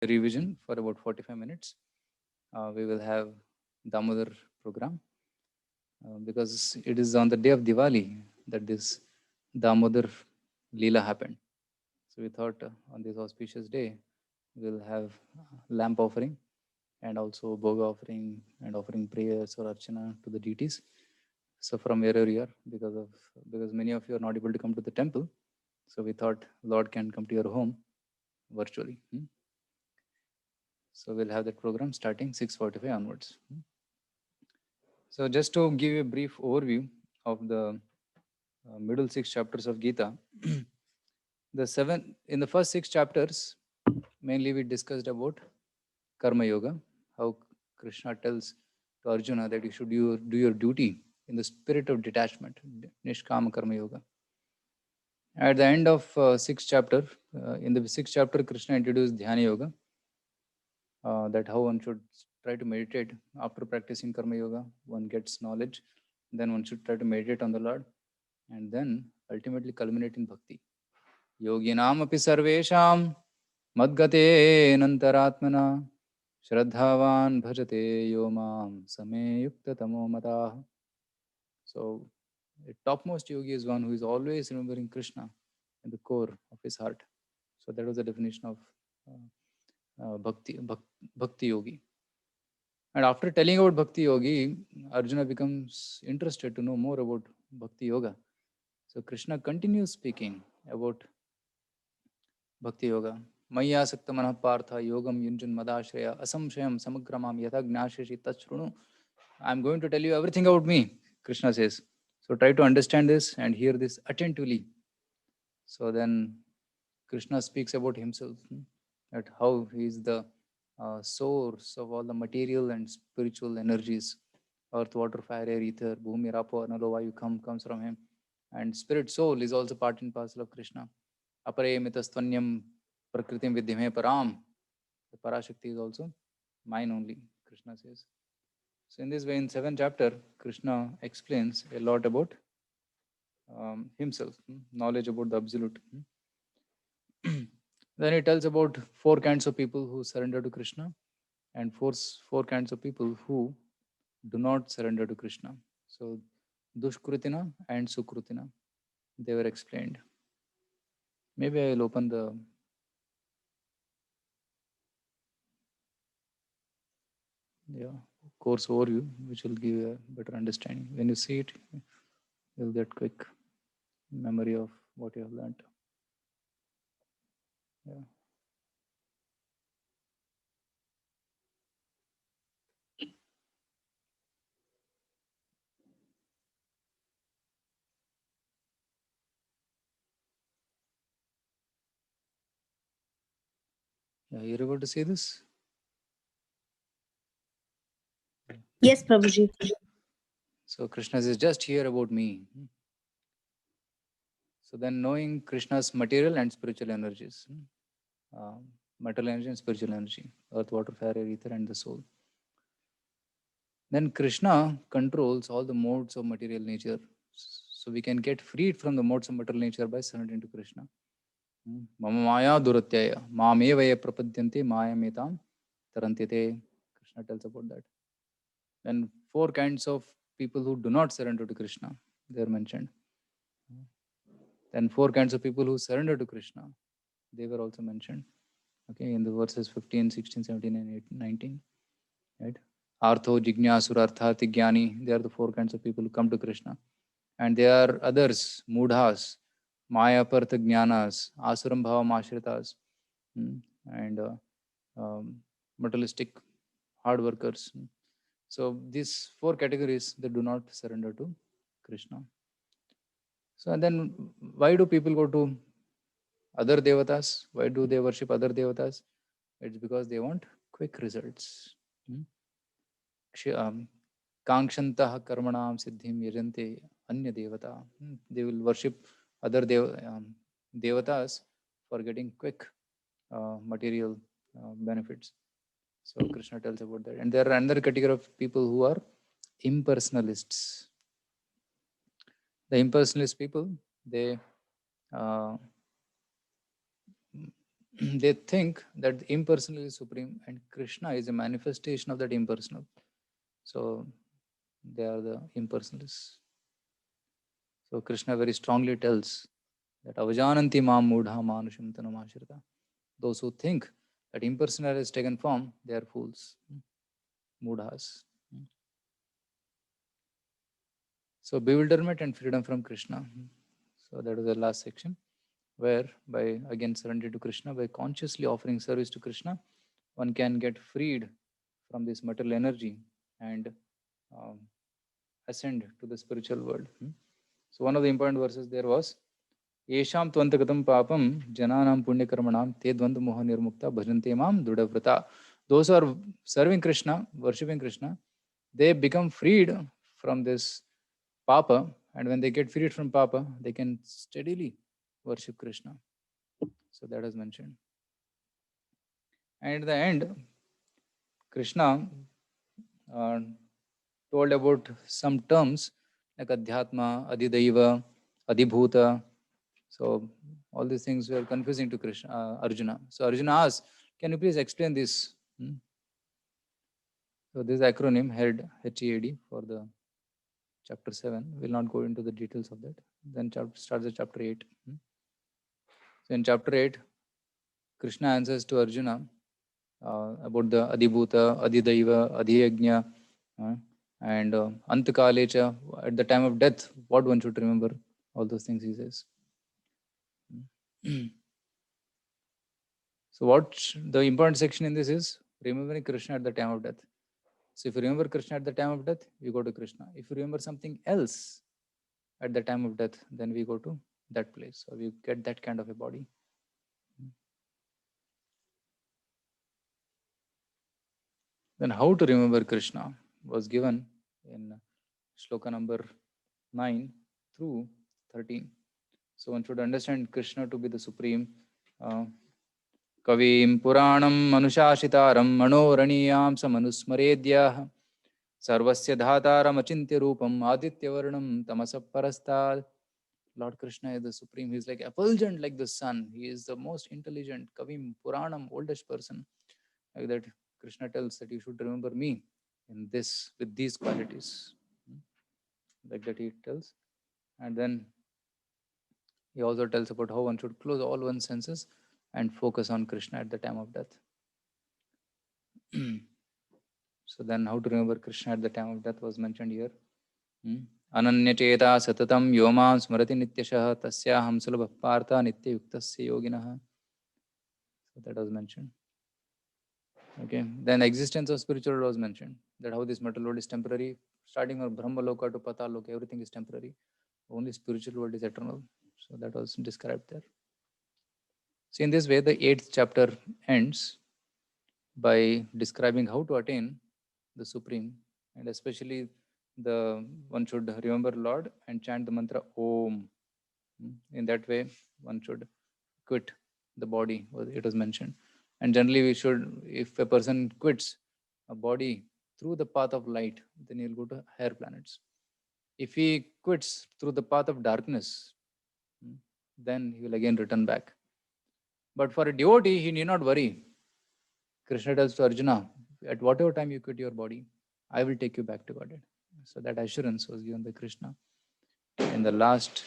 revision for about 45 minutes. We will have Damodar program because it is on the day of Diwali that this Damodar Leela happened. So we thought on this auspicious day, we'll have lamp offering and also bhoga offering and offering prayers or archana to the deities. So from wherever you are, because many of you are not able to come to the temple, so we thought Lord can come to your home virtually. So we'll have that program starting 6:45 onwards. So just to give you a brief overview of the middle 6 chapters of Gita, in the first 6 chapters, mainly we discussed about Karma Yoga, how Krishna tells to Arjuna that you should do your duty in the spirit of detachment, Nishkama Karma Yoga. At the end of in the 6th chapter, Krishna introduced Dhyana Yoga, that how one should try to meditate after practicing Karma Yoga. One gets knowledge, then one should try to meditate on the Lord, and then ultimately culminate in bhakti. Yoginam api sarvesham madgate nantaratmana Shraddhavan bhajate yomam same yukta tamo matah. So, a topmost yogi is one who is always remembering Krishna in the core of his heart. So that was the definition of bhakti yogi. And after telling about bhakti yogi, Arjuna becomes interested to know more about bhakti yoga. So Krishna continues speaking about bhakti yoga. Maya sakta manah partha yogam yunjun madashraya asamshayam samagramam yatha gnashishi tachrunu. I'm going to tell you everything about me, Krishna says. So try to understand this and hear this attentively. So then Krishna speaks about himself, that how he is the source of all the material and spiritual energies. Earth, water, fire, air, ether, bhumi, rapo, analo, vayu comes from him. And spirit soul is also part and parcel of Krishna. Apare mitastvanyam prakritim vidyame param. The Parashakti is also mine only, Krishna says. So in this way, in 7th chapter, Krishna explains a lot about himself, knowledge about the absolute. Then he tells about 4 kinds of people who surrender to Krishna and four kinds of people who do not surrender to Krishna. So Dushkrutina and Sukrutina, they were explained. Maybe I will open the course overview, which will give a better understanding. When you see it, you'll get quick memory of what you have learned. Yeah. Yeah, you're able to see this? Yes, Prabhuji. So Krishna says, just hear about me. So then knowing Krishna's material and spiritual energies, material energy and spiritual energy, earth, water, fire, air, ether, and the soul. Then Krishna controls all the modes of material nature. So we can get freed from the modes of material nature by surrendering to Krishna. Mama maya duratyaya, mamevaya prapadyante maya metam tarantyate. Krishna tells about that. Then 4 kinds of people who do not surrender to Krishna, they are mentioned. Then 4 kinds of people who surrender to Krishna, they were also mentioned. Okay, in the verses 15, 16, 17, and 18, 19. Right? Artho, Jignasura, Arthati, Jnani, they are the 4 kinds of people who come to Krishna. And there are others, Mudhas, Maya Partha Jnanas, Asuram Bhava Mashritas, and materialistic hard workers. So these 4 categories, they do not surrender to Krishna. So and then why do people go to other devatas? Why do they worship other devatas? It's because they want quick results. Kangshantah karmanam siddhim yajante anya devata. They will worship other devatas for getting quick material benefits. So Krishna tells about that. And there are another category of people who are impersonalists. The impersonalist people, they they think that the impersonal is supreme and Krishna is a manifestation of that impersonal. So they are the impersonalists. So Krishna very strongly tells that avajananti mam mudha manusham tanamashirita. Those who think that impersonal has taken form, they are fools, mudhas. So bewilderment and freedom from Krishna. So that was the last section, where by again surrender to Krishna, by consciously offering service to Krishna, one can get freed from this material energy and um, ascend to the spiritual world. So one of the important verses there was Yesham Twantagatam Papam Jananam Punyakarmanam Te Dvanda Moha Nirmukta Bhajante Mam Dudavrata. Those who are serving Krishna, worshipping Krishna, they become freed from this Papa, and when they get freed from Papa, they can steadily worship Krishna. So that is mentioned. And at the end, Krishna told about some terms like Adhyatma, Adidaiva, Adibhuta. So all these things were confusing to Krishna, Arjuna. So Arjuna asked, "Can you please explain this?" So this acronym HEAD, HEAD for the chapter 7. We'll not go into the details of that. Then starts the chapter 8. So in chapter 8, Krishna answers to Arjuna about the Adibhuta, Adidaiva, Adhiyajna, and Antakalecha, at the time of death, what one should remember. All those things he says. So what the important section in this is remembering Krishna at the time of death. So if you remember Krishna at the time of death, you go to Krishna. If you remember something else at the time of death, then we go to that place, or we get that kind of a body. Then how to remember Krishna was given in shloka number 9 through 13. So one should understand Krishna to be the supreme Kavim Puranam Manushashitaram Manoraniyam Samanusmaredya Sarvasya Dhataram Achintya Rupam Aditya Varnam Tamasa Parastad. Lord Krishna is the supreme. He is like effulgent like the sun. He is the most intelligent. Kavim Puranam, oldest person. Like that, Krishna tells that you should remember me in this, with these qualities. Like that he tells. And then he also tells about how one should close all one's senses and focus on Krishna at the time of death. So then how to remember Krishna at the time of death was mentioned here. Ananyacheta satatam yomam smrati nityashah tasyaham sulabha partha nityayuktasya yoginah. So that was mentioned. Okay. Then existence of spiritual world was mentioned. That how this material world is temporary. Starting from Brahma Loka to Patal Loka, everything is temporary. Only spiritual world is eternal. So that was described there. So in this way, the 8th chapter ends by describing how to attain the Supreme, and especially the one should remember Lord and chant the mantra Om. In that way, one should quit the body. It was mentioned, and generally we should, if a person quits a body through the path of light, then he'll go to higher planets. If he quits through the path of darkness, then he will again return back. But for a devotee, he need not worry. Krishna tells to Arjuna, at whatever time you quit your body, I will take you back to Godhead. So that assurance was given by Krishna in the last,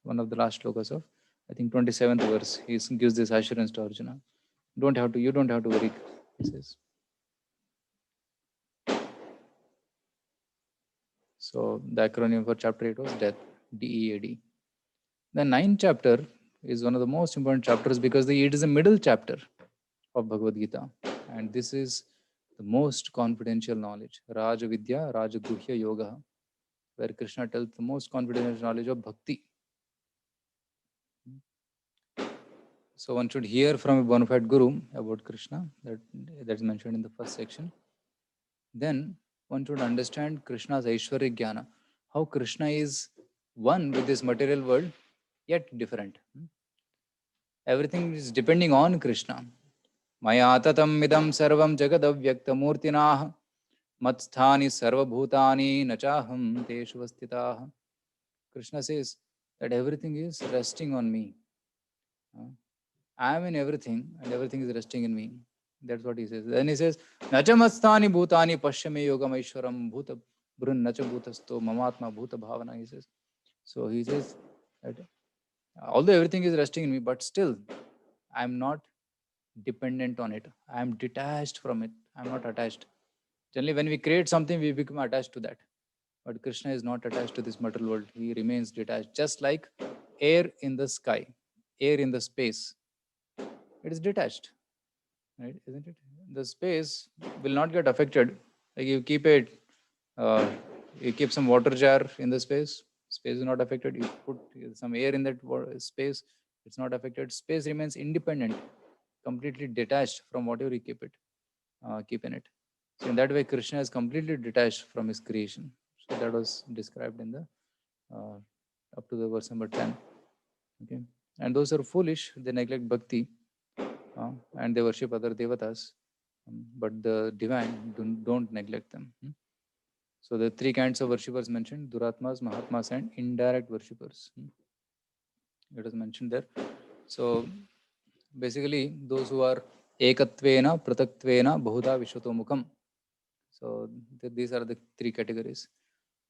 one of the last shlokas of, I think, 27th verse. He gives this assurance to Arjuna. You don't have to worry, he says. So the acronym for chapter 8 was death, DEAD. The 9th chapter is one of the most important chapters because it is the middle chapter of Bhagavad Gita. And this is the most confidential knowledge, Raja Vidya, Raja Guhya Yoga, where Krishna tells the most confidential knowledge of bhakti. So one should hear from a bona fide guru about Krishna, that is mentioned in the first section. Then one should understand Krishna's Aishwarya Jnana, how Krishna is one with this material world, yet different. Everything is depending on Krishna. Maya tatam midam sarvam jagadavyaktamurtinah matsthani sarvabhutani nachaham teshu vastitah. Krishna says that everything is resting on me. I am in everything and everything is resting in me. That's what he says. Then he says, Nachamastani bhutani pashyame yogam aishwaram bhuta brun nacha bhutasto mamatma bhuta bhavana, he says. So he says that although everything is resting in me, but still I am not dependent on it. I am detached from it. I am not attached. Generally, when we create something, we become attached to that. But Krishna is not attached to this material world. He remains detached, just like air in the sky, air in the space. It is detached, right? Isn't it? The space will not get affected. Like uh, you keep some water jar in the space. Space is not affected. You put some air in that space. It's not affected. Space remains independent, completely detached from whatever you keep in it. So in that way, Krishna is completely detached from his creation. So that was described in the uh, up to the verse number 10. Okay, and those are foolish. They neglect bhakti and they worship other devatas, but the divine don't neglect them. So the three kinds of worshippers mentioned: Duratmas, Mahatmas, and indirect worshippers. It was mentioned there. So basically, those who are Ekatvena, Prataktvena, Bahuda, Vishwatomukam. So these are the three categories.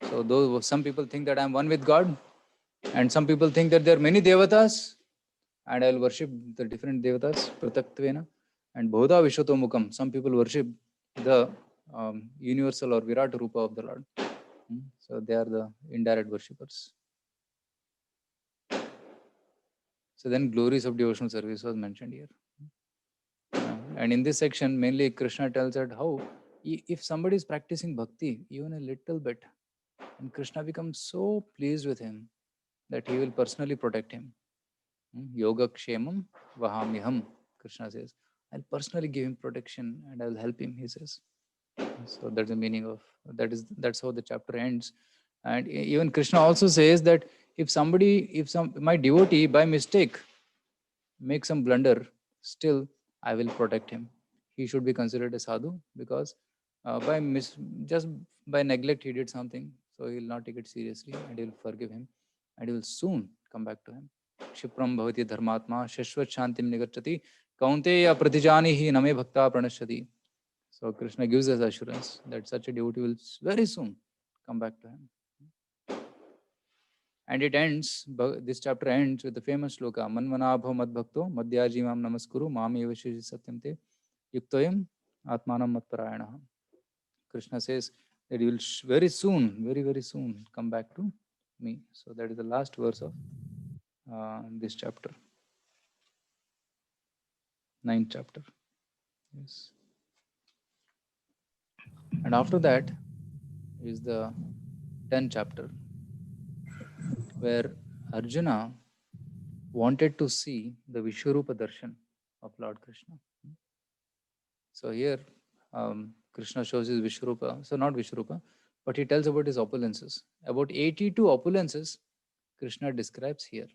So those some people think that I am one with God, and some people think that there are many devatas, and I will worship the different devatas, Prataktvena, and Bahuda Vishwatomukam. Some people worship the universal or Virat Rupa of the Lord. So they are the indirect worshippers. So then glories of devotional service was mentioned here. And in this section, mainly Krishna tells that how if somebody is practicing bhakti, even a little bit, and Krishna becomes so pleased with him that he will personally protect him. Yoga kshemam vahamiham, Krishna says. I'll personally give him protection and I'll help him, he says. So that's the meaning of that's how the chapter ends. And even Krishna also says that if my devotee by mistake make some blunder, still I will protect him. He should be considered a sadhu because just by neglect he did something, so he will not take it seriously and he will forgive him and he will soon come back to him. Kshipram bhavati dharmatma shashvat shantim nigachati kaunteya pratijani hi name bhakta pranashyati. So Krishna gives us assurance that such a devotee will very soon come back to him. And it ends, this chapter ends with the famous shloka, Manmanabha madbhakto madhyajimam namaskuru mami evashishi satyam te yuktoyam atmanam matparayanaha. Krishna says that you will very soon, very, very soon come back to me. So that is the last verse of this chapter, 9th chapter. Yes. And after that is the 10th chapter, where Arjuna wanted to see the Vishwarupa darshan of Lord Krishna. So here Krishna shows his Vishwarupa. So not Vishwarupa, but he tells about his opulences. About 82 opulences Krishna describes here.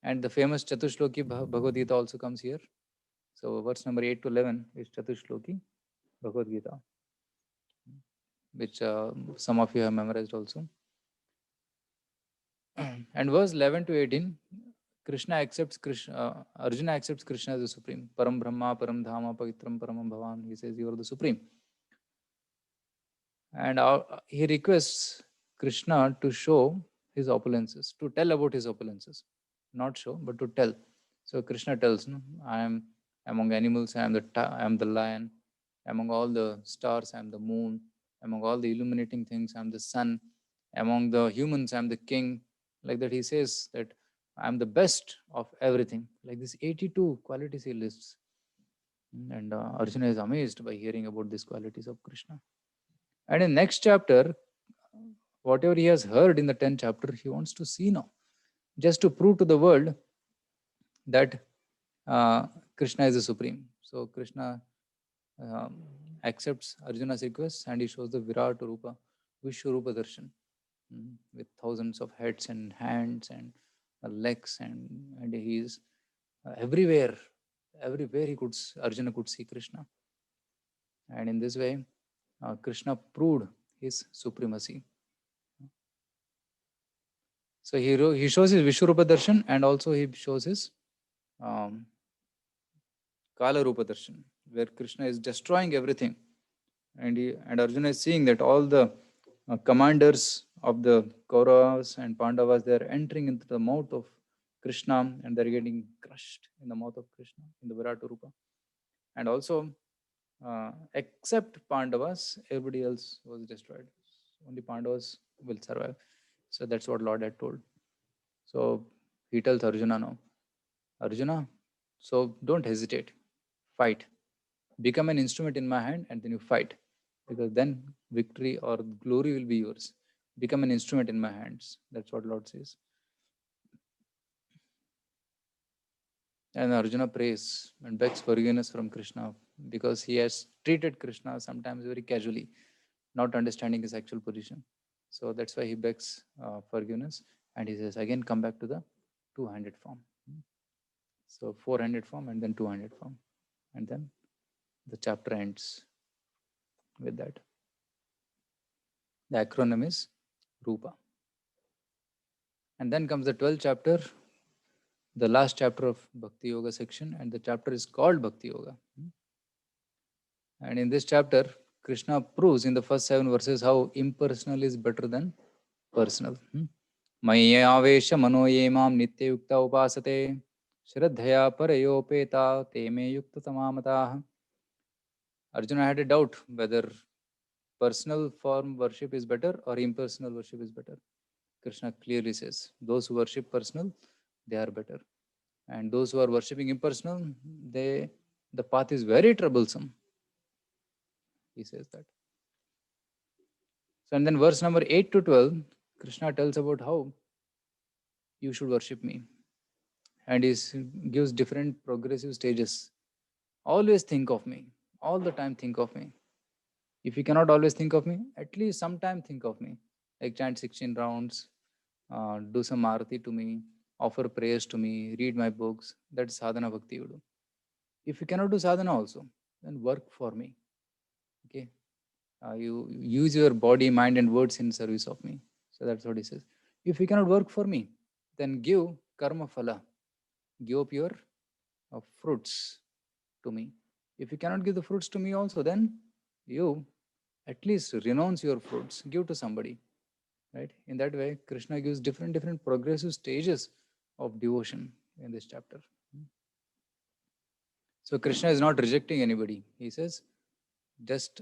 And the famous Chatushloki Bhagavad Gita also comes here. So verse number 8 to 11 is Chatushloki Bhagavad Gita, which some of you have memorized also. And verse 11 to 18, Arjuna accepts Krishna as the supreme. Param Brahma, Param Dhama, Pavitram, Paramam Bhavan. He says, you are the supreme. And he requests Krishna to show his opulences, to tell about his opulences. Not show, but to tell. So Krishna tells, no, I am among animals, I am the lion. Among all the stars, I am the moon. Among all the illuminating things, I am the sun. Among the humans, I am the king. Like that, he says that I am the best of everything. Like this 82 qualities he lists. And Arjuna is amazed by hearing about these qualities of Krishna. And in next chapter, whatever he has heard in the 10th chapter, he wants to see now, just to prove to the world that Krishna is the supreme. So Krishna accepts Arjuna's request and he shows the Virat Rupa, Vishwarupa Darshan, with thousands of heads and hands and legs, and he is everywhere. Everywhere Arjuna could see Krishna. And in this way, Krishna proved his supremacy. So he shows his Vishwarupa Darshan and also he shows his um, Kala Rupa Darshan, where Krishna is destroying everything, and Arjuna is seeing that all the commanders of the Kauravas and Pandavas, they are entering into the mouth of Krishna, and they're getting crushed in the mouth of Krishna in the Virat Rupa. And also, except Pandavas, everybody else was destroyed. Only Pandavas will survive. So that's what Lord had told. So he tells Arjuna now, Arjuna, so don't hesitate, fight. Become an instrument in my hand and then you fight. Because then victory or glory will be yours. Become an instrument in my hands. That's what Lord says. And Arjuna prays and begs forgiveness from Krishna because he has treated Krishna sometimes very casually, not understanding his actual position. So that's why he begs forgiveness, and he says, again, come back to the two-handed form. So four-handed form and then two-handed form. And then the chapter ends with that. The acronym is Rupa. And then comes the 12th chapter, the last chapter of Bhakti Yoga section, and the chapter is called Bhakti Yoga. And in this chapter, Krishna proves in the first 7 verses how impersonal is better than personal. Mayavesha manoyemam nityayukta upasate shraddhaya parayopeta teme yukta tamamata. Arjuna had a doubt whether personal form worship is better or impersonal worship is better. Krishna clearly says, those who worship personal, they are better. And those who are worshipping impersonal, the path is very troublesome. He says that. So, and then verse number 8 to 12, Krishna tells about how you should worship me. And he gives different progressive stages. Always think of me. All the time think of me. If you cannot always think of me, at least sometime think of me. Like chant 16 rounds, do some arati to me, offer prayers to me, read my books. That's sadhana bhakti you do. If you cannot do sadhana also, then work for me. Okay. You use your body, mind, and words in service of me. So that's what he says. If you cannot work for me, then give karma phala. Give up your fruits to me. If you cannot give the fruits to me also, then you at least renounce your fruits, give to somebody. Right? In that way, Krishna gives different progressive stages of devotion in this chapter. So Krishna is not rejecting anybody. He says, just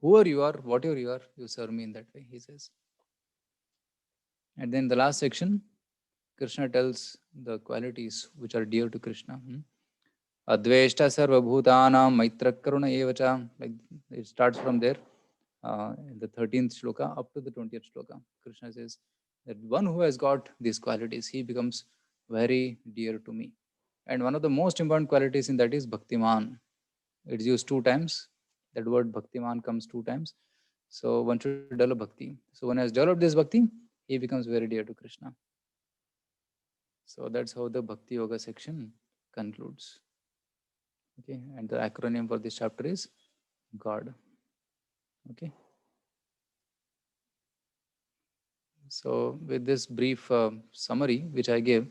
whoever you are, whatever you are, you serve me in that way, he says. And then the last section, Krishna tells the qualities which are dear to Krishna. Adveshta sarva bhutanam maitra karuna evacha. Like it starts from there, in the 13th shloka up to the 20th shloka. Krishna says that one who has got these qualities, he becomes very dear to me. And one of the most important qualities in that is bhaktiman. It's used 2 times. That word bhaktiman comes 2 times. So one should develop bhakti. So one has developed this bhakti, he becomes very dear to Krishna. So that's how the Bhakti Yoga section concludes. Okay, and the acronym for this chapter is God. Okay. So with this brief summary which I gave,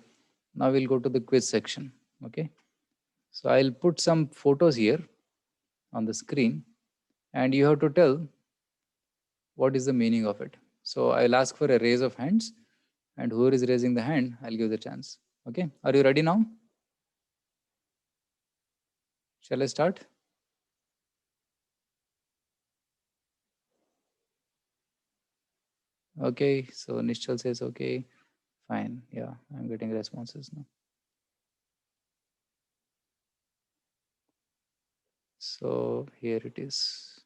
now we'll go to the quiz section. Okay. So I'll put some photos here on the screen, and you have to tell what is the meaning of it. So I'll ask for a raise of hands, and whoever is raising the hand, I'll give the chance. Okay. Are you ready now? Shall I start? Okay. So Nishchal says okay. Fine. Yeah, I'm getting responses now. So here it is.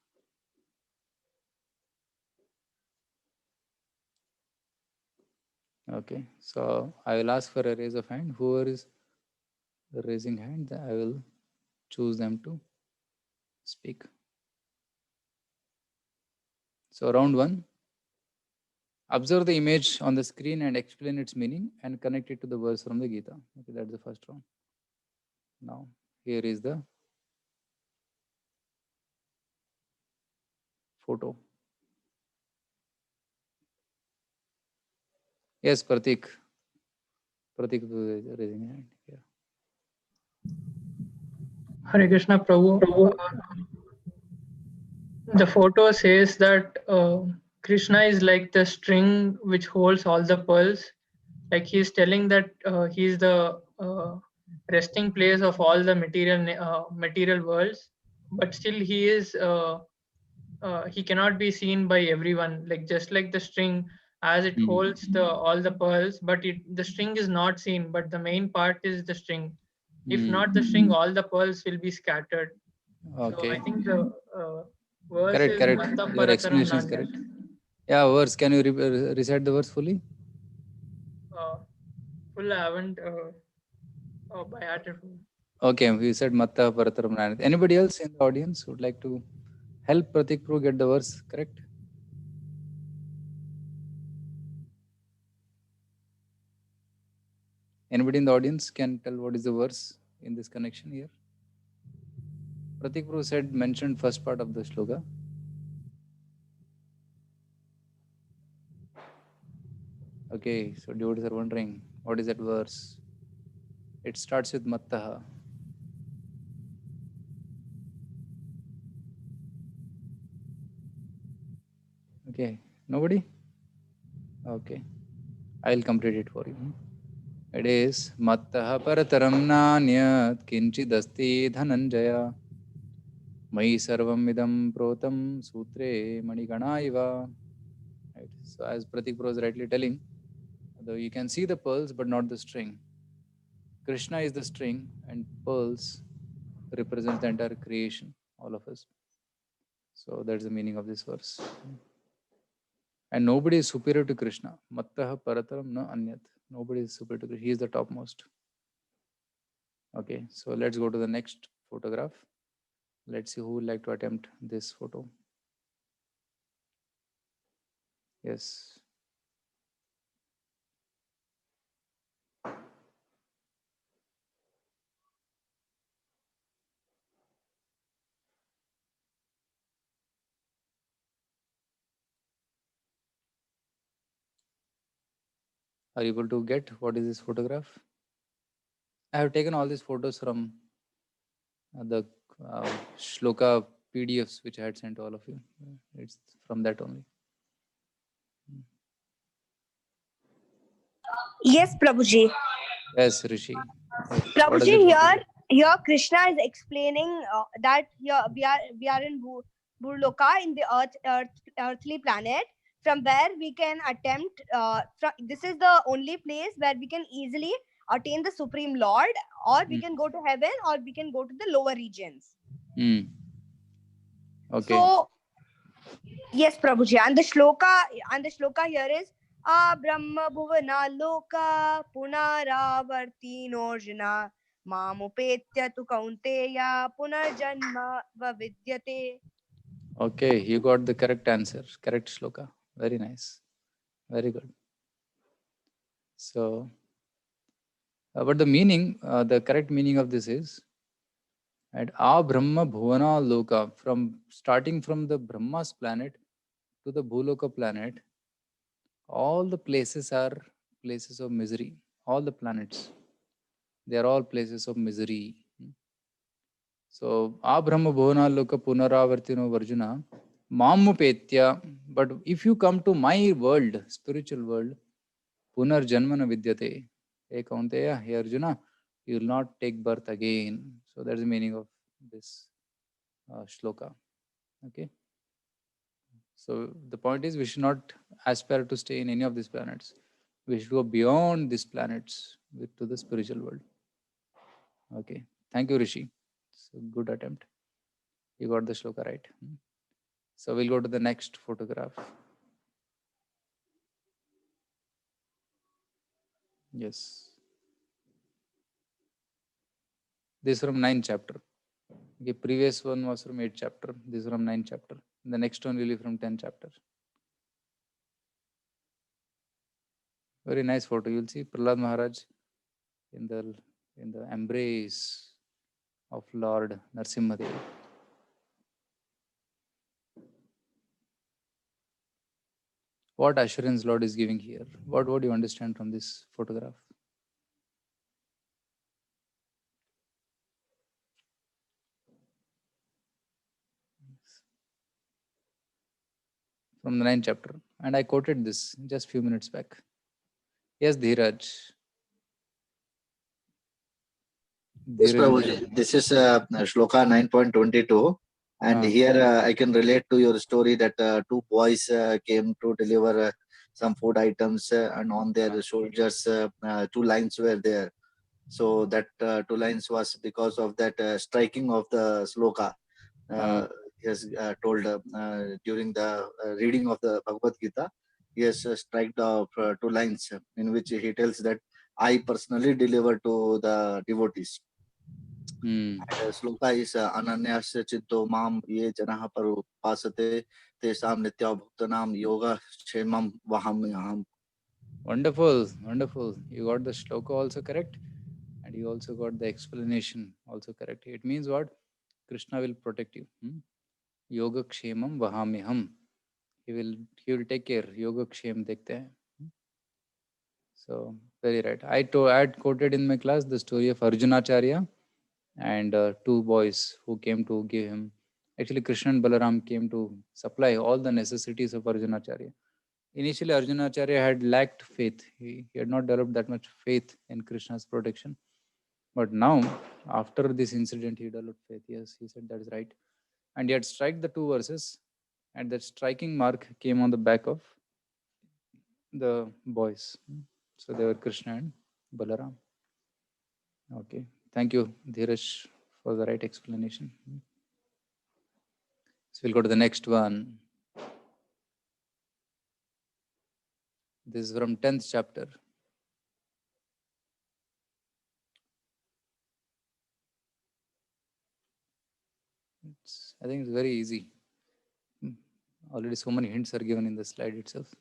Okay. So I will ask for a raise of hand. Whoever is raising hand, I will choose them to speak. So round 1. Observe the image on the screen and explain its meaning and connect it to the verse from the Gita. Okay, that's the first round. Now, here is the photo. Yes, Pratik. Pratik is raising hand. Yeah. Hare Krishna Prabhu. The photo says that Krishna is like the string which holds all the pearls. Like he's telling that he's the resting place of all the material worlds, but still he cannot be seen by everyone. Like just like the string, as it holds the all the pearls, but the string is not seen, but the main part is the string. If not the string, all the pearls will be scattered. So I Okay. think the verse Correct, is correct. Matta Your Parataram explanation is Nanyat. correct. Yeah, verse. Can you recite the verse fully? Full I haven't by heart. Okay, we said Matta Parataram Nayanath. Anybody else in the audience would like to help Pratik Prabhu get the verse correct? Anybody in the audience can tell what is the verse in this connection here? Pratik Prabhu said, mentioned first part of the shloka. Okay, so devotees are wondering, what is that verse? It starts with Mattaha. Okay, nobody? Okay, I'll complete it for you. It is Mattaha Parataram Nanyat Kinchidasti Dhananjaya Mai Sarvam Idam Protam Sutre Manigana Iva. Right. So as Pratik was rightly telling, though you can see the pearls but not the string. Krishna is the string and pearls represents the entire creation, all of us. So that's the meaning of this verse. And nobody is superior to Krishna. Mattaha Parataram na Anyat. Nobody is superior to Krishna. He is the topmost. Okay, so let's go to the next photograph. Let's see who would like to attempt this photo. Yes. Are you able to get what is this photograph? I have taken all these photos from the shloka PDFs which I had sent to all of you. It's from that only. Yes, Prabhuji. Yes, Rishi. Yes. Prabhuji, here Krishna is explaining that here we are in Burloka, in the earthly planet, from where we can attempt. This is the only place where we can easily attain the Supreme Lord, or we can go to heaven, or we can go to the lower regions. Okay. So yes, Prabhuji, and the shloka here is Brahma Bhuvana Loka Punaravarti Norjana Mamupetya tu Kaunteya Punarjanma Vavidyate. Okay, you got the correct answer, correct shloka. Very nice. Very good. So, but the meaning, the correct meaning of this is, at A Brahma Bhuvana Loka, from starting from the Brahma's planet to the Bhuloka planet, all the places are places of misery. All the planets, they are all places of misery. So, A Brahma Bhuvana Loka Punaravartino Varjuna, Mamupetya. But if you come to my world, spiritual world, Punarjanmana Vidyate, hey Kaunteya, hey Arjuna, you will not take birth again. So that's the meaning of this shloka. Okay. So the point is, we should not aspire to stay in any of these planets. We should go beyond these planets to the spiritual world. Okay. Thank you, Rishi. It's a good attempt. You got the shloka right. So we'll go to the next photograph. Yes. This is from 9th chapter. Okay, previous one was from 8th chapter. This is from 9th chapter. The next one will be from 10th chapter. Very nice photo. You'll see Prahlad Maharaj in the embrace of Lord Narsimhadev. What assurance Lord is giving here? What do you understand from this photograph? from the 9th chapter. And I quoted this just few minutes back. Yes, Dheeraj. Yes, Dheeraj. Prabhuji. This is Shloka 9.22. And here I can relate to your story that two boys came to deliver some food items and on their shoulders, two lines were there. So that two lines was because of that striking of the Shloka. He has told during the reading of the Bhagavad Gita, he has struck the two lines in which he tells that I personally deliver to the devotees. Shloka is Ananyasya Chitta Mam Ye Janaha Parupasate Tesam Nitya Bhaktanam Yoga Kshemam Vaham. Wonderful, wonderful. You got the shloka also correct, and you also got the explanation also correct. It means what? Krishna will protect you. Yoga Kshemam Vahamiham. He will take care. Yoga Kshem dekhte hain. So very right. I had quoted in my class the story of Arjunacharya and two boys who came to give him. Actually, Krishna and Balaram came to supply all the necessities of Arjunacharya. Initially, Arjunacharya had lacked faith. He had not developed that much faith in Krishna's protection. But now, after this incident, he developed faith. Yes, he said that is right. And he had struck the two verses, and that striking mark came on the back of the boys. So they were Krishna and Balaram. Okay. Thank you, Dheeraj, for the right explanation. So we'll go to the next one. This is from 10th chapter. I think it's very easy. Already so many hints are given in the slide itself.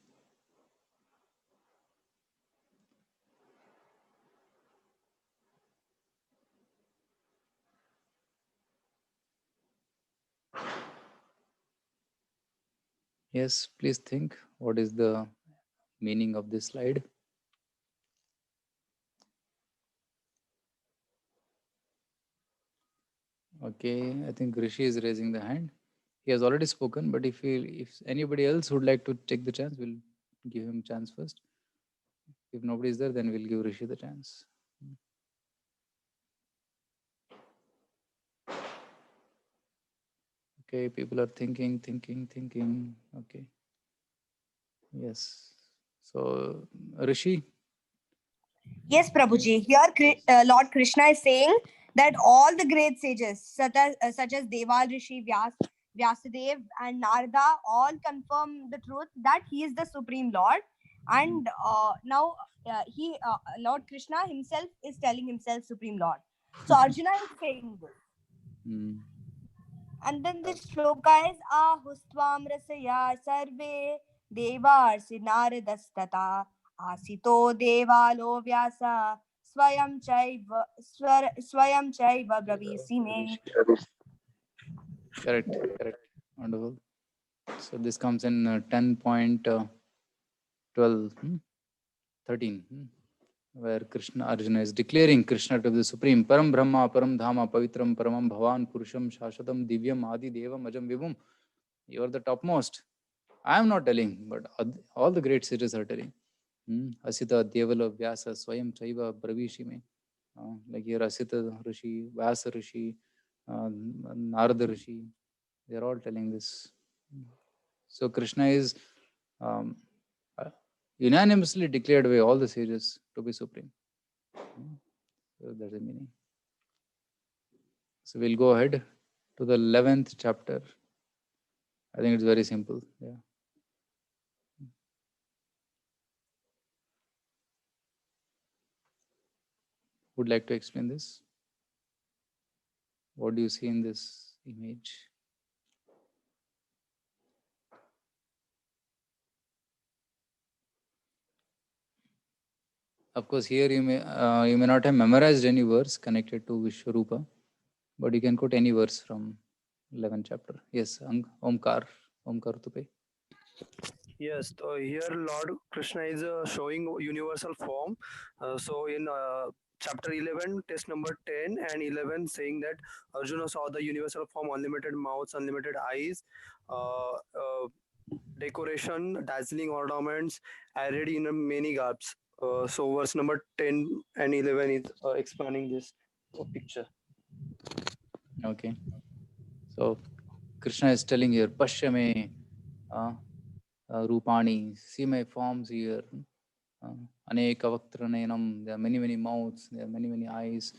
Yes, please think. What is the meaning of this slide? Okay, I think Rishi is raising the hand. He has already spoken, but if anybody else would like to take the chance, we'll give him chance first. If nobody is there, then we'll give Rishi the chance. Okay, people are thinking. Okay. Yes. So, Rishi? Yes, Prabhuji. Here, Lord Krishna is saying that all the great sages, such as Deval Rishi, Vyasadev, and Narada, all confirm the truth that he is the Supreme Lord. And now, Lord Krishna himself is telling himself Supreme Lord. So Arjuna is saying this. And then the shloka is Ahustvam Rasaya Sarve Devarsi Naradastata Asito Devalo Vyasa Swayam Chaiva Bravisi Me. Correct. Wonderful. So this comes in 10.12, 13, where Arjuna is declaring Krishna to be the Supreme. Param Brahma, Param Dhama, Pavitram, Paramam Bhavan, Purusham, Shashwatam, Divyam, Adi Devam, Ajam Vibhum. You are the topmost. I am not telling, but all the great sages are telling. Asita, Devala, Vyasa, Swayam, Chaiva, Bravishi Me. Like here, Asita Rishi, Vyasa Rishi, Narada Rishi, they are all telling this. So Krishna is unanimously declared by all the sages to be supreme. So that's the meaning. So we'll go ahead to the 11th chapter. I think it's very simple. Yeah. Would like to explain this? What do you see in this image? Of course, here you may not have memorized any verse connected to Vishwarupa, but you can quote any verse from 11th chapter. Yes, Omkar Tupe. Yes, so here Lord Krishna is showing universal form. So in chapter 11, test number 10 and 11, saying that Arjuna saw the universal form, unlimited mouths, unlimited eyes, decoration, dazzling ornaments, arrayed in many garbs. So verse number 10 and 11 is explaining this picture. Okay. So Krishna is telling here, Pashyame Rupani, see my forms here. Aneka Vaktranenam, there are many mouths, there are many eyes,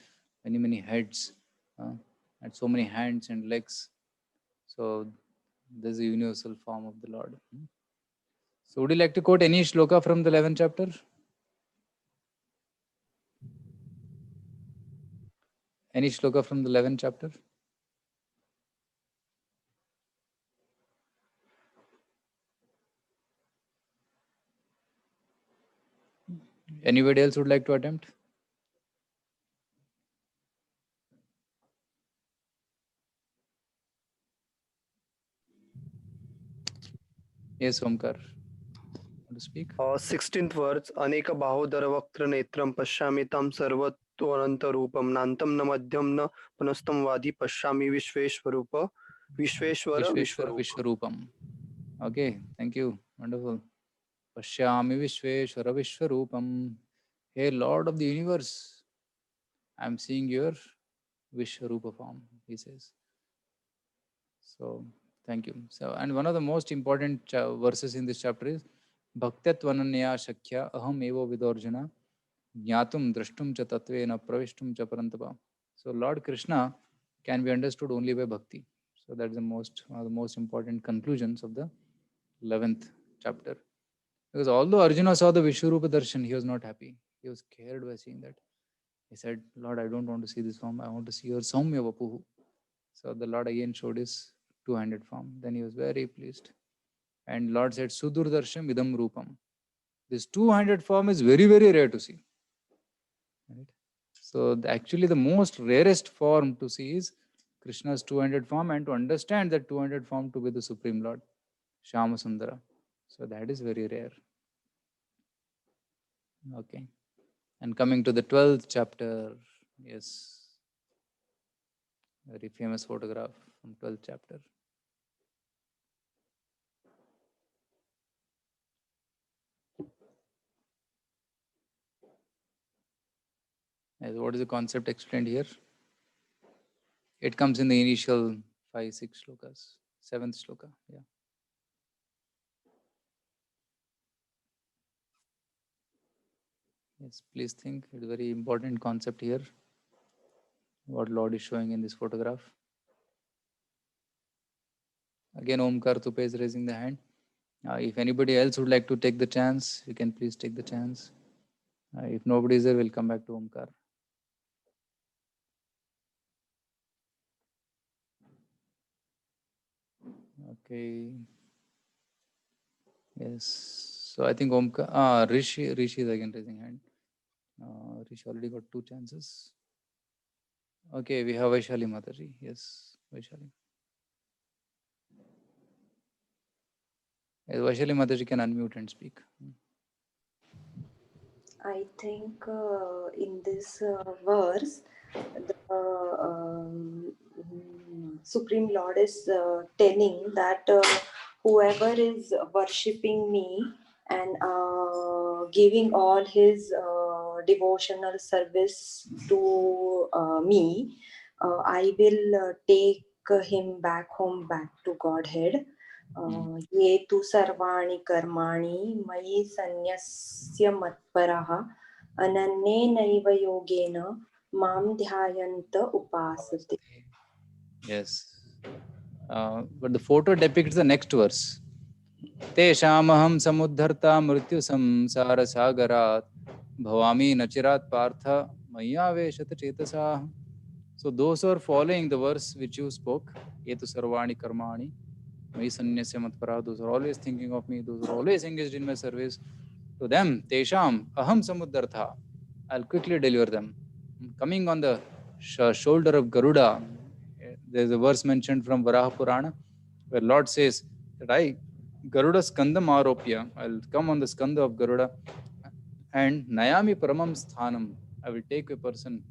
many heads, and so many hands and legs. So this is a universal form of the Lord. So would you like to quote any shloka from the 11th chapter? Any shloka from the 11th chapter? Anybody else would like to attempt? Yes, Omkar. Want to speak? 16th verse, Aneka Bahodara Vaktra Netram Pashyami Tam Sarvatvananta Rupam Nantam na Madhyam na Panastam Vadi Pashyami Vishveshwarupa Vishveshwara Vishveshwara Vishwarupa. Vishwarupam. Okay, thank you. Wonderful. Pashyami Vishveshwara Vishwarupam. Hey, Lord of the universe, I'm seeing your Vishwarupa form, he says. So, thank you. So, and one of the most important verses in this chapter is Bhaktyatvananya Shakya Aham Evo Vidorjuna Jnatum Drashtum Cha Tatvena Pravishtum Cha Parantapa. So, Lord Krishna can be understood only by bhakti. So, that's the one of the most important conclusions of the 11th chapter. Because although Arjuna saw the Vishwarupa Darshan, he was not happy. He was scared by seeing that. He said, Lord, I don't want to see this form. I want to see your Saumya Vapuhu. So the Lord again showed his two-handed form. Then he was very pleased. And Lord said, Sudurdarsham idam rupam. This two-handed form is very rare to see. Right? So actually the most rarest form to see is Krishna's two-handed form, and to understand that two-handed form to be the Supreme Lord, Shama Sundara. So that is very rare. Okay. And coming to the 12th chapter, yes, very famous photograph from 12th chapter. Yes, what is the concept explained here? It comes in the initial 5-6 shlokas, 7th shloka. Yeah. Yes, please think. It's a very important concept here. What Lord is showing in this photograph. Again, Omkar Tupe is raising the hand. If anybody else would like to take the chance, you can please take the chance. If nobody is there, we'll come back to Omkar. Okay. Yes. So I think Omkar, Rishi is again raising hand. Rishi already got 2 chances. Okay, we have Vaishali Mataji. Yes, Vaishali. Yes, Vaishali Mataji can unmute and speak. I think in this verse, the Supreme Lord is telling that whoever is worshipping me and giving all his devotional service to me, I will take him back home, back to Godhead. ये तु सर्वाणि कर्माणि मयि सन्न्यस्य मत्परः अनन्येनैव योगेन मां ध्यायन्त उपासते. Yes. But the photo depicts the next verse. Teshamaham samudharta mrityu samsara sagarat bhavami nachirat partha maya veshat chetasah. So those who are following the verse which you spoke, Etu sarvani karmani, mai sanyasya matpara, those are always thinking of me, those are always engaged in my service, to them, Tesham aham samudhartha, I'll quickly deliver them. Coming on the shoulder of Garuda, there's a verse mentioned from Varaha Purana where Lord says that Garuda Skandam Aropya, I'll come on the Skanda of Garuda, and Nayami Paramam Sthanam, I will take a person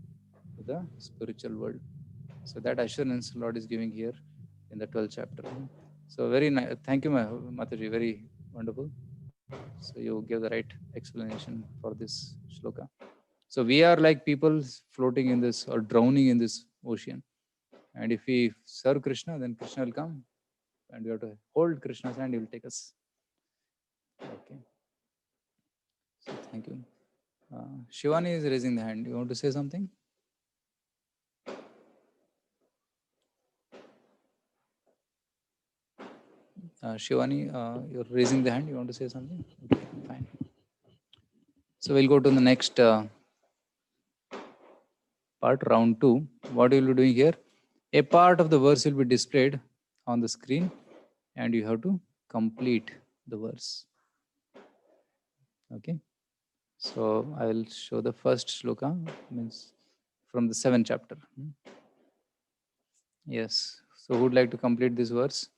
to the spiritual world. So that assurance Lord is giving here in the 12th chapter. So very nice. Thank you, Mataji. Very wonderful. So you gave the right explanation for this shloka. So we are like people floating in this or drowning in this ocean. And if we serve Krishna, then Krishna will come and we have to hold Krishna's hand, he will take us. Okay. So thank you. Shivani is raising the hand. You want to say something? Shivani, you're raising the hand. You want to say something? Okay, fine. So we'll go to the next part, round 2. What you will be doing here? A part of the verse will be displayed on the screen and you have to complete the verse. Okay. So I will show the first shloka, means from the 7th chapter. Yes. So who would like to complete this verse?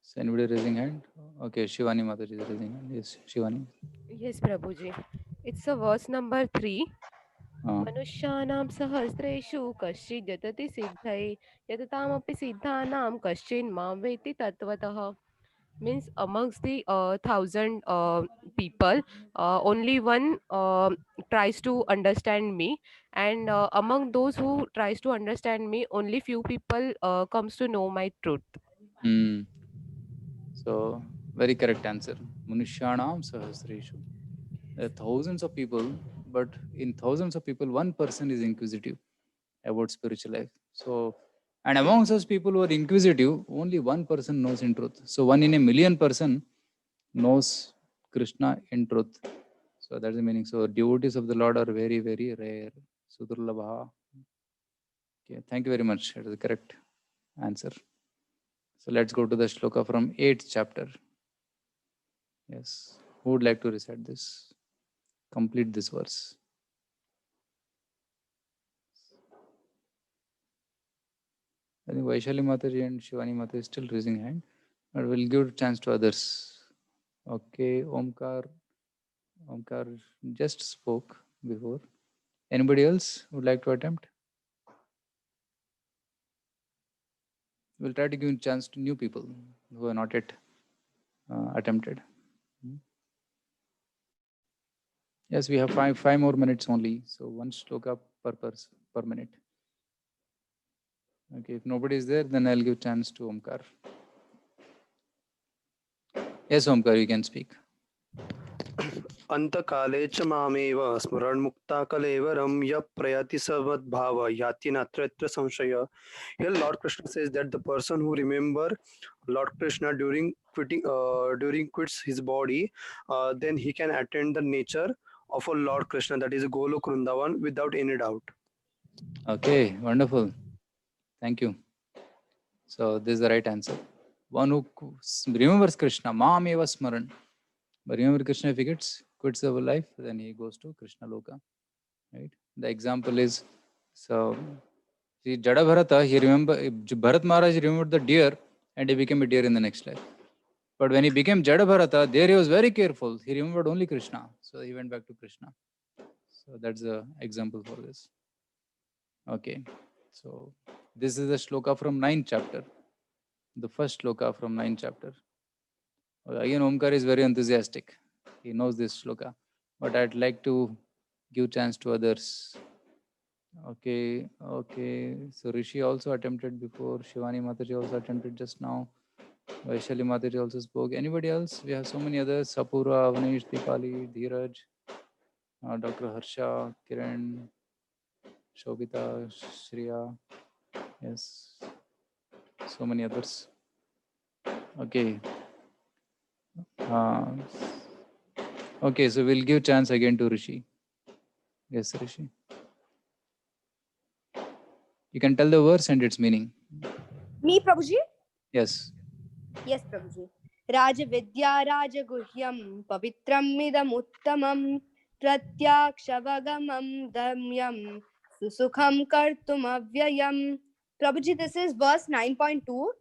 So anybody raising hand? Okay, Shivani Mataji is raising hand. Yes, Shivani. Yes, Prabhuji. It's a verse number 3. Uh, मनुष्याणां सहस्रेषु कश्चित् यतति सिद्धये यततामपि सिद्धानां कश्चिन् मां वेत्ति तत्त्वतः. Means amongst the 1,000 people, only one tries to understand me, and among those who tries to understand me, only few people comes to know my truth. So very correct answer. Manushyanam sahasreshu. There are thousands of people, but in thousands of people, one person is inquisitive about spiritual life. So, and among such people who are inquisitive, only one person knows in truth. So one in a million person knows Krishna in truth. So that's the meaning. So devotees of the Lord are very, very rare. Sudurlabha. Okay, thank you very much. That is the correct answer. So let's go to the shloka from 8th chapter. Yes. Who would like to recite this? Complete this verse. I think Vaishali Mataji and Shivani Mataji is still raising hand, but we'll give chance to others. Okay, Omkar just spoke before. Anybody else would like to attempt? We'll try to give a chance to new people who are not yet attempted. Yes, we have five more minutes only. So one shloka per minute. Okay, if nobody is there, then I'll give chance to Omkar. Yes, Omkar, you can speak. अंतकाले च मामेव स्मरणमुक्ता कलेवरं यः प्रयाति सवद्भाव याति नात्रत्र संशय. Here Lord Krishna says that the person who remember Lord Krishna during quits his body, then he can attain the nature of a Lord Krishna, that is Golok Vrindavan, without any doubt. Okay, wonderful. Thank you. So this is the right answer. One who remembers Krishna, Maam eva smaran. But remember Krishna, if he quits our life, then he goes to Krishna Loka. Right? The example is, so see Jada Bharata, Bharat Maharaj remembered the deer and he became a deer in the next life. But when he became Jada Bharata, there he was very careful. He remembered only Krishna. So he went back to Krishna. So that's the example for this. Okay. So this is the shloka from 9th chapter. The first shloka from 9th chapter. Again, Omkar is very enthusiastic. He knows this shloka. But I'd like to give chance to others. Okay. So Rishi also attempted before. Shivani Mataji also attempted just now. Vaishali Mataji also spoke. Anybody else? We have so many others. Sapura, Avanish, Dipali, Dheeraj, Dr. Harsha, Kiran, Shobita, Shriya. Yes. So many others. Okay. Okay, so we'll give chance again to Rishi. Yes, Rishi. You can tell the verse and its meaning. Me, Prabhuji? Yes. Yes, Prabhuji. Rajavidya Rajaguhyam Pavitram Midam Uttamam Pratyakshavagam Damyam Susukham Kartum Avyayam. Prabhuji, this is verse 9.2.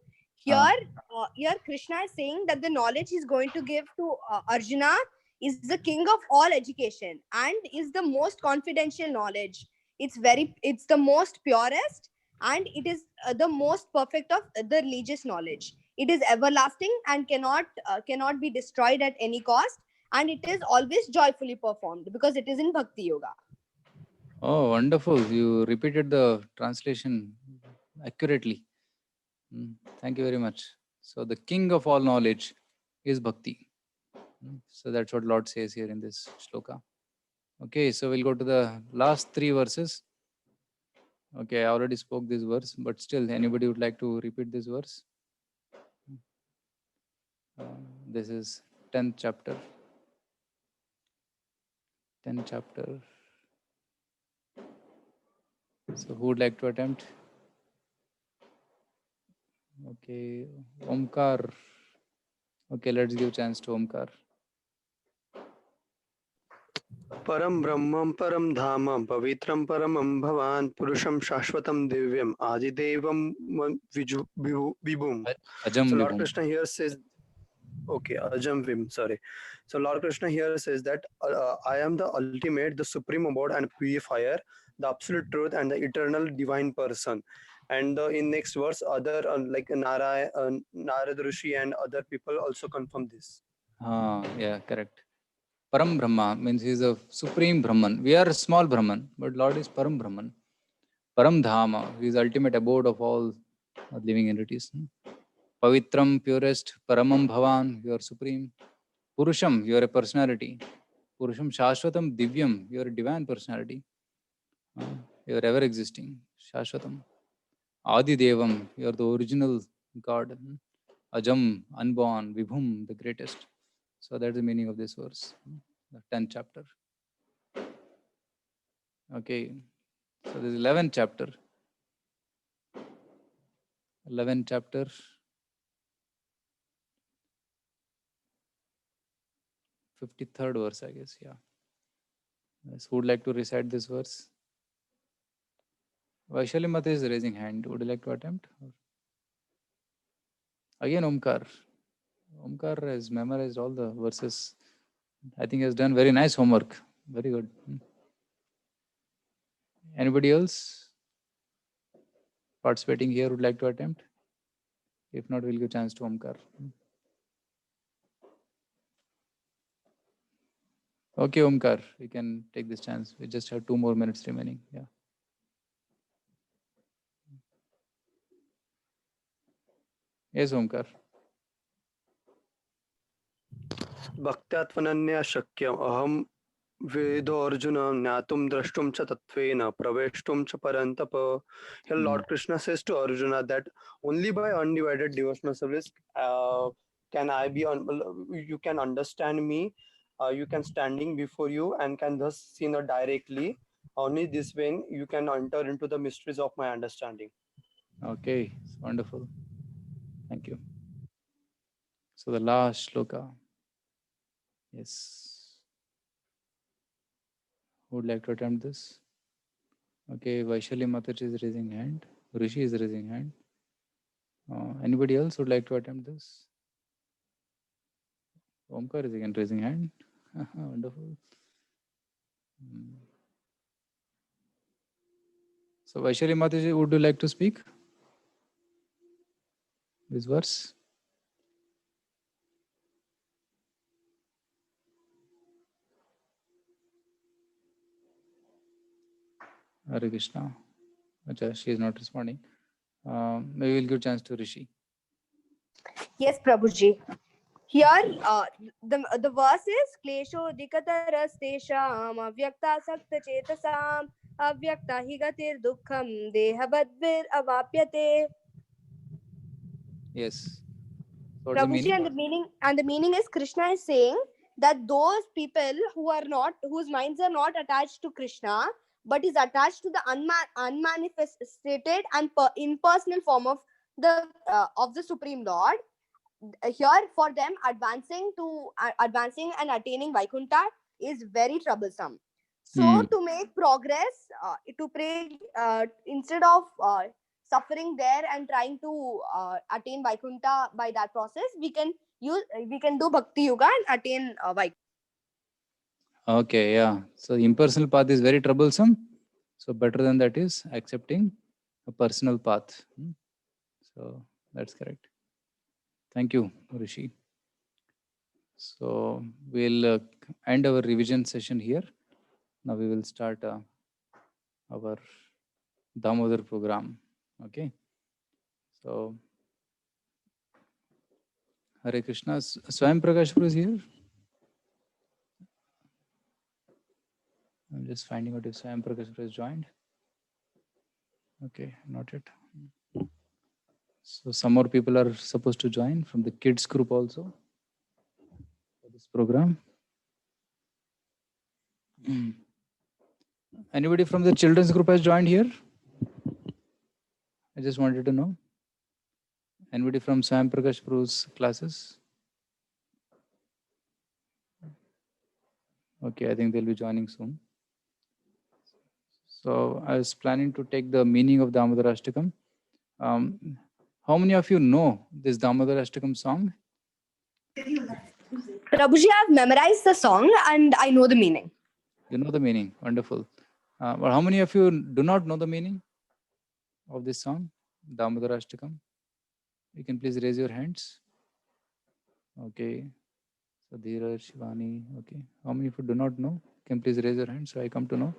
Here Krishna is saying that the knowledge he's going to give to Arjuna is the king of all education and is the most confidential knowledge. it's the most purest, and it is the most perfect of the religious knowledge. It is everlasting and cannot be destroyed at any cost, and it is always joyfully performed because it is in bhakti yoga. Oh, wonderful. You repeated the translation accurately. Thank you very much. So the king of all knowledge is bhakti. So that's what Lord says here in this shloka. Okay, so we'll go to the last 3 verses. Okay, I already spoke this verse, but still, anybody would like to repeat this verse? This is 10th chapter. 10th chapter. So who would like to attempt? Okay, Omkar. Okay, let's give chance to Omkar. परम ब्रह्मं परम धामं पवित्रं परमं भवान् पुरुषं शाश्वतं दिव्यम् आदिदेवं विभुम्. Ajam So Lord Vibhum. Krishna here says, okay, Ajam Vim, sorry. So Lord Krishna here says that I am the ultimate, the supreme abode and purifier, the absolute truth and the eternal divine person. And in next verse, other like Narad Rishi and other people also confirm this. Yeah, correct. Param Brahma means he is a supreme Brahman. We are a small Brahman, but Lord is Param Brahman. Param Dhama, he is ultimate abode of all living entities. Pavitram, purest. Paramam Bhavan, you are supreme. Purusham, you are a personality. Purusham Shashwatam Divyam, you are a divine personality. You are ever existing. Shashwatam. Adi Devam, you are the original God. Ajam, unborn. Vibhum, the greatest. So that's the meaning of this verse, the 10th chapter. Okay, so this is 11th chapter. 11th chapter. 53rd verse, I guess, yeah. Yes, who would like to recite this verse? Vaishali Mata is raising hand. Would you like to attempt? Again, Omkar. Omkar has memorized all the verses. I think he has done very nice homework. Very good. Anybody else participating here would like to attempt? If not, we'll give chance to Omkar. Okay, Omkar, we can take this chance. We just have 2 more minutes remaining. Yeah. Yes, Omkar. भक्त्यात्मनन्या शक्यम अहम वेदो अर्जुन ज्ञातुम द्रष्टुम च तत्वेन प्रवेष्टुम च परन्तप. Here Lord Krishna says to Arjuna that only by undivided devotional service can I be you can understand me, you can standing before you and can thus see not directly. Only this way you can enter into the mysteries of my understanding. Okay, it's wonderful. Thank you. So the last shloka. Yes. Who would like to attempt this? Okay, Vaishali Mataji is raising hand. Rishi is raising hand. Anybody else would like to attempt this? Omkar is again raising hand. Wonderful. So Vaishali Mataji, would you like to speak this verse? Hare Krishna. Acha, she is not responding. Maybe we'll give chance to Rishi. Yes, Prabhuji. Here, the verse is Klesho dikatarastesham avyakta sakta chetasam avyakta higatir dukkham dehabadvir avapyate. Yes. So what's the Prabhuji, meaning? and the meaning is Krishna is saying that those people whose minds are not attached to Krishna, but is attached to the unmanifested and impersonal form of the Supreme Lord. Here for them advancing and attaining Vaikuntha is very troublesome. So to make progress, to pray instead of suffering there and trying to attain Vaikuntha by that process, we can do Bhakti Yoga and attain Vaikuntha. Okay, yeah. So the impersonal path is very troublesome. So better than that is accepting a personal path. So that's correct. Thank you, Rishi. So we'll end our revision session here. Now we will start our Damodar program. Okay. So Hare Krishna. Swayam Prakash Prabhu is here. I'm just finding out if Swayam Prakash Prabhu is joined. Okay, not yet. So some more people are supposed to join from the kids group also for this program. Anybody from the children's group has joined here? I just wanted to know. Anybody from Swayam Prakash Prabhu's classes? Okay, I think they'll be joining soon. So I was planning to take the meaning of Damodar Ashtakam. How many of you know this Damodar Ashtakam song? Prabhuji, I've memorized the song and I know the meaning. You know the meaning. Wonderful. But how many of you do not know the meaning of this song, Damodar Ashtakam? You can please raise your hands. Okay. So Dheeraj, Shivani. Okay. How many of you do not know? Can please raise your hands so I come to know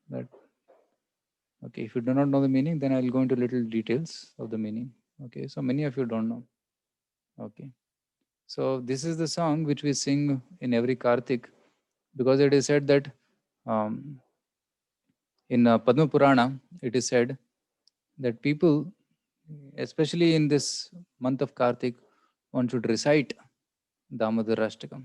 that. Okay. If you do not know the meaning, then I'll go into little details of the meaning. Okay. So many of you don't know. Okay. So this is the song which we sing in every Kartik, because it is said that in Padma Purana, it is said that people, especially in this month of Kartik, one should recite Damodar Ashtakam.